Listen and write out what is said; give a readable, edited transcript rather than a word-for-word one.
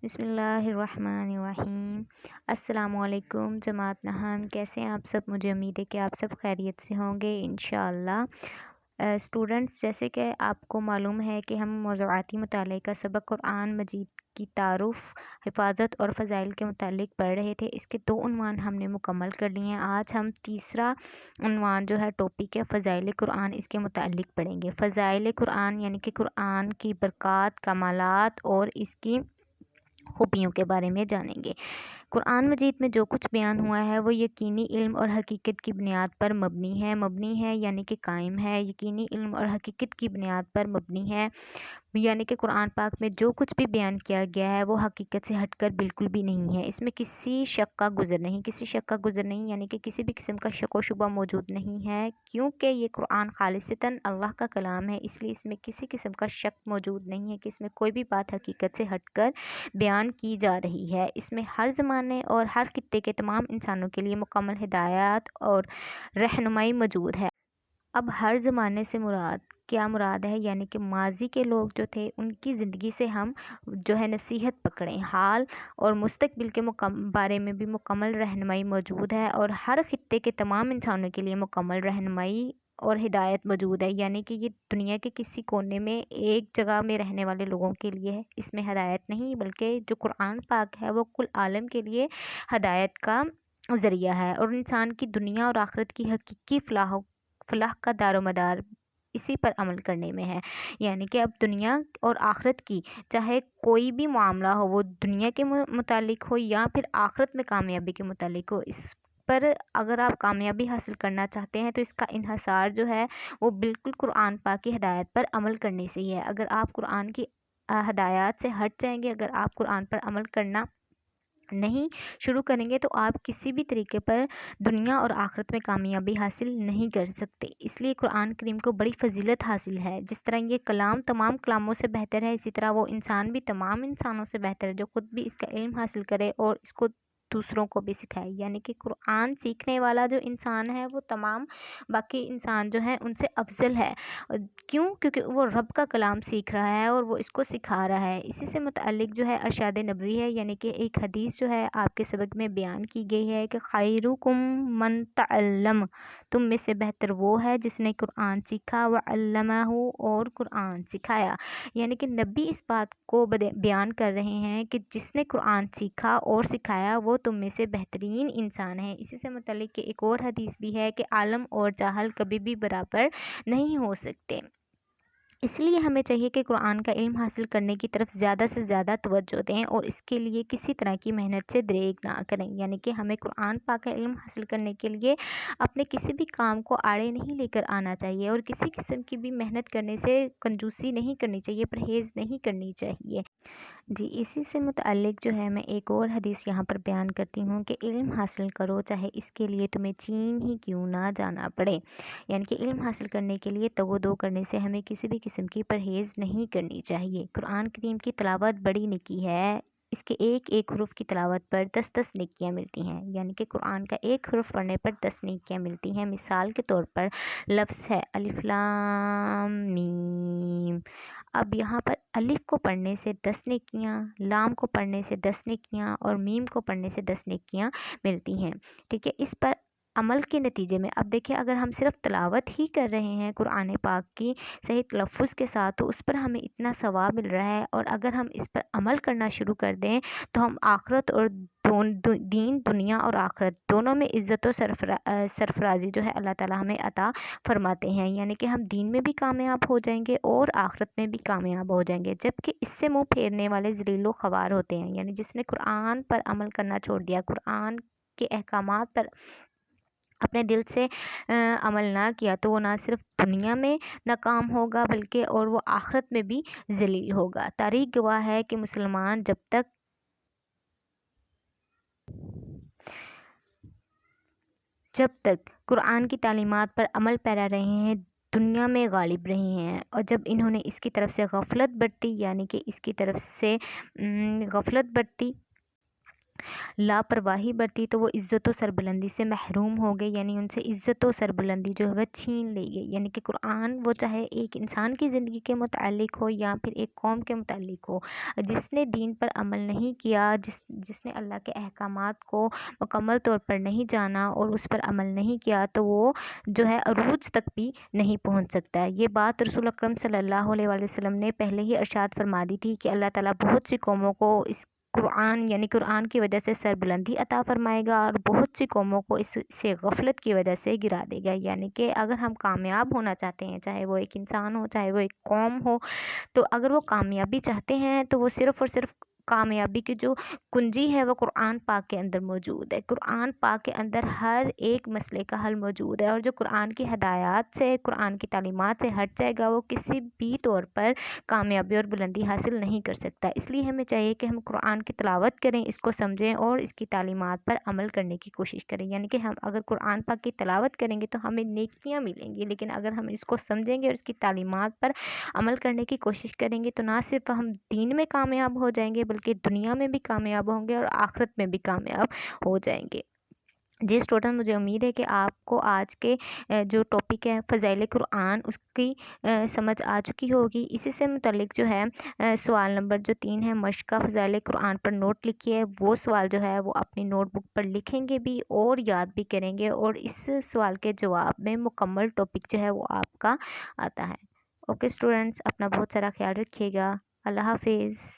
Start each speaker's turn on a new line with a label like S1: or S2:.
S1: بسم اللہ الرحمن الرحیم۔ السلام علیکم جماعت نہان، کیسے ہیں آپ سب؟ مجھے امید ہے کہ آپ سب خیریت سے ہوں گے انشاءاللہ۔ اسٹوڈنٹس، جیسے کہ آپ کو معلوم ہے کہ ہم موضوعاتی مطالعے کا سبق قرآن مجید کی تعارف، حفاظت اور فضائل کے متعلق پڑھ رہے تھے۔ اس کے 2 عنوان ہم نے مکمل کر لیے ہیں۔ آج ہم تیسرا عنوان جو ہے ٹاپک ہے فضائل قرآن، اس کے متعلق پڑھیں گے۔ فضائل قرآن یعنی کہ قرآن کی برکات، کمالات اور اس کی خوبیوں کے بارے میں جانیں گے۔ قرآن مجید میں جو کچھ بیان ہوا ہے وہ یقینی علم اور حقیقت کی بنیاد پر مبنی ہے یعنی کہ قائم ہے۔ یقینی علم اور حقیقت کی بنیاد پر مبنی ہے یعنی کہ قرآن پاک میں جو کچھ بھی بیان کیا گیا ہے وہ حقیقت سے ہٹ کر بالکل بھی نہیں ہے۔ اس میں کسی شک کا گزر نہیں یعنی کہ کسی بھی قسم کا شک و شبہ موجود نہیں ہے، کیونکہ یہ قرآن خالصتاً اللہ کا کلام ہے، اس لیے اس میں کسی قسم کا شک موجود نہیں ہے کہ اس میں کوئی بھی بات حقیقت سے ہٹ کر بیان کی جا رہی ہے۔ اس میں ہر زمانے اور ہر خطے کے تمام انسانوں کے لیے مکمل ہدایات اور رہنمائی موجود ہے۔ اب ہر زمانے سے کیا مراد ہے؟ یعنی کہ ماضی کے لوگ جو تھے ان کی زندگی سے ہم جو ہے نصیحت پکڑیں۔ حال اور مستقبل کے بارے میں بھی مکمل رہنمائی موجود ہے، اور ہر خطے کے تمام انسانوں کے لیے مکمل رہنمائی اور ہدایت موجود ہے، یعنی کہ یہ دنیا کے کسی کونے میں ایک جگہ میں رہنے والے لوگوں کے لیے ہے، اس میں ہدایت نہیں، بلکہ جو قرآن پاک ہے وہ کل عالم کے لیے ہدایت کا ذریعہ ہے، اور انسان کی دنیا اور آخرت کی حقیقی فلاح کا دار و مدار اسی پر عمل کرنے میں ہے۔ یعنی کہ اب دنیا اور آخرت کی چاہے کوئی بھی معاملہ ہو، وہ دنیا کے متعلق ہو یا پھر آخرت میں کامیابی کے متعلق ہو، اس پر اگر آپ کامیابی حاصل کرنا چاہتے ہیں تو اس کا انحصار جو ہے وہ بالکل قرآن پاک کی ہدایت پر عمل کرنے سے ہی ہے۔ اگر آپ قرآن کی ہدایات سے ہٹ جائیں گے، اگر آپ قرآن پر عمل کرنا نہیں شروع کریں گے تو آپ کسی بھی طریقے پر دنیا اور آخرت میں کامیابی حاصل نہیں کر سکتے۔ اس لیے قرآن کریم کو بڑی فضیلت حاصل ہے۔ جس طرح یہ کلام تمام کلاموں سے بہتر ہے، اسی طرح وہ انسان بھی تمام انسانوں سے بہتر ہے جو خود بھی اس کا علم حاصل کرے اور اس کو دوسروں کو بھی سکھائے۔ یعنی کہ قرآن سیکھنے والا جو انسان ہے وہ تمام باقی انسان جو ہے ان سے افضل ہے۔ کیوں؟ کیونکہ وہ رب کا کلام سیکھ رہا ہے اور وہ اس کو سکھا رہا ہے۔ اسی سے متعلق جو ہے ارشاد نبوی ہے، یعنی کہ ایک حدیث جو ہے آپ کے سبق میں بیان کی گئی ہے کہ خیرکم من تعلم، تم میں سے بہتر وہ ہے جس نے قرآن سیکھا، وعلمہ، اور قرآن سکھایا۔ یعنی کہ نبی اس بات کو بیان کر رہے ہیں کہ جس نے قرآن سیکھا اور سکھایا وہ تم میں سے بہترین انسان ہے۔ اسی سے متعلق کہ ایک اور حدیث بھی ہے کہ عالم اور جاہل کبھی بھی برابر نہیں ہو سکتے۔ اس لیے ہمیں چاہیے کہ قرآن کا علم حاصل کرنے کی طرف زیادہ سے زیادہ توجہ دیں اور اس کے لیے کسی طرح کی محنت سے دریغ نہ کریں۔ یعنی کہ ہمیں قرآن پاک کا علم حاصل کرنے کے لیے اپنے کسی بھی کام کو آڑے نہیں لے کر آنا چاہیے، اور کسی قسم کی بھی محنت کرنے سے کنجوسی نہیں کرنی چاہیے، پرہیز نہیں کرنی چاہیے۔ جی، اسی سے متعلق جو ہے میں ایک اور حدیث یہاں پر بیان کرتی ہوں کہ علم حاصل کرو چاہے اس کے لیے تمہیں چین ہی کیوں نہ جانا پڑے۔ یعنی کہ علم حاصل کرنے کے لیے تگ و دو کرنے سے ہمیں کسی بھی قسم کی پرہیز نہیں کرنی چاہیے۔ قرآن کریم کی تلاوت بڑی نیکی ہے، اس کے ایک ایک حرف کی تلاوت پر 10 نیکیاں ملتی ہیں۔ یعنی کہ قرآن کا ایک حرف پڑھنے پر 10 نیکیاں ملتی ہیں۔ مثال کے طور پر لفظ ہے الف لام میم، اب یہاں پر الف کو پڑھنے سے 10 نیکیاں، لام کو پڑھنے سے 10 نیکیاں اور میم کو پڑھنے سے 10 نیکیاں ملتی ہیں۔ ٹھیک ہے، اس پر عمل کے نتیجے میں اب دیکھیں، اگر ہم صرف تلاوت ہی کر رہے ہیں قرآن پاک کی صحیح تلفظ کے ساتھ تو اس پر ہمیں اتنا ثواب مل رہا ہے، اور اگر ہم اس پر عمل کرنا شروع کر دیں تو ہم آخرت اور دین، دنیا اور آخرت دونوں میں عزت و سرفرازی جو ہے اللہ تعالیٰ ہمیں عطا فرماتے ہیں۔ یعنی کہ ہم دین میں بھی کامیاب ہو جائیں گے اور آخرت میں بھی کامیاب ہو جائیں گے، جبکہ اس سے منہ پھیرنے والے ذلیل و خوار ہوتے ہیں۔ یعنی جس نے قرآن پر عمل کرنا چھوڑ دیا، قرآن کے احکامات پر اپنے دل سے عمل نہ کیا، تو وہ نہ صرف دنیا میں ناکام ہوگا بلکہ اور وہ آخرت میں بھی ذلیل ہوگا۔ تاریخ گواہ ہے کہ مسلمان جب تک قرآن کی تعلیمات پر عمل پیرا رہے ہیں دنیا میں غالب رہے ہیں، اور جب انہوں نے اس کی طرف سے غفلت برتی، یعنی کہ اس کی طرف سے غفلت برتی لاپرواہی برتی تو وہ عزت و سربلندی سے محروم ہو گئے، یعنی ان سے عزت و سربلندی جو ہے وہ چھین لی گئی۔ یعنی کہ قرآن وہ چاہے ایک انسان کی زندگی کے متعلق ہو یا پھر ایک قوم کے متعلق ہو، جس نے دین پر عمل نہیں کیا، جس نے اللہ کے احکامات کو مکمل طور پر نہیں جانا اور اس پر عمل نہیں کیا، تو وہ جو ہے عروج تک بھی نہیں پہنچ سکتا ہے۔ یہ بات رسول اکرم صلی اللہ علیہ وآلہ وسلم نے پہلے ہی ارشاد فرما دی تھی کہ اللہ تعالیٰ بہت سی قوموں کو اس قرآن یعنی قرآن کی وجہ سے سربلندی عطا فرمائے گا، اور بہت سی قوموں کو اس سے غفلت کی وجہ سے گرا دے گا۔ یعنی کہ اگر ہم کامیاب ہونا چاہتے ہیں، چاہے وہ ایک انسان ہو، چاہے وہ ایک قوم ہو، تو اگر وہ کامیابی چاہتے ہیں تو وہ صرف اور صرف کامیابی کی جو کنجی ہے وہ قرآن پاک کے اندر موجود ہے۔ قرآن پاک کے اندر ہر ایک مسئلے کا حل موجود ہے، اور جو قرآن کی ہدایات سے، قرآن کی تعلیمات سے ہٹ جائے گا وہ کسی بھی طور پر کامیابی اور بلندی حاصل نہیں کر سکتا۔ اس لیے ہمیں چاہیے کہ ہم قرآن کی تلاوت کریں، اس کو سمجھیں اور اس کی تعلیمات پر عمل کرنے کی کوشش کریں۔ یعنی کہ ہم اگر قرآن پاک کی تلاوت کریں گے تو ہمیں نیکیاں ملیں گی، لیکن اگر ہم اس کو سمجھیں گے اور اس کی تعلیمات پر عمل کرنے کی کوشش کریں گے تو نہ صرف ہم دین میں کامیاب ہو جائیں گے بلکہ دنیا میں بھی کامیاب ہوں گے اور آخرت میں بھی کامیاب ہو جائیں گے۔ جی اسٹوڈنٹ، مجھے امید ہے کہ آپ کو آج کے جو ٹاپک ہے فضائل قرآن اس کی سمجھ آ چکی ہوگی۔ اسی سے متعلق جو ہے سوال نمبر جو 3 ہے، مشقہ فضائل قرآن پر نوٹ لکھیے، وہ سوال جو ہے وہ اپنی نوٹ بک پر لکھیں گے بھی اور یاد بھی کریں گے، اور اس سوال کے جواب میں مکمل ٹاپک جو ہے وہ آپ کا آتا ہے۔ اوکے اسٹوڈنٹس، اپنا بہت سارا خیال رکھیے گا۔ اللہ حافظ۔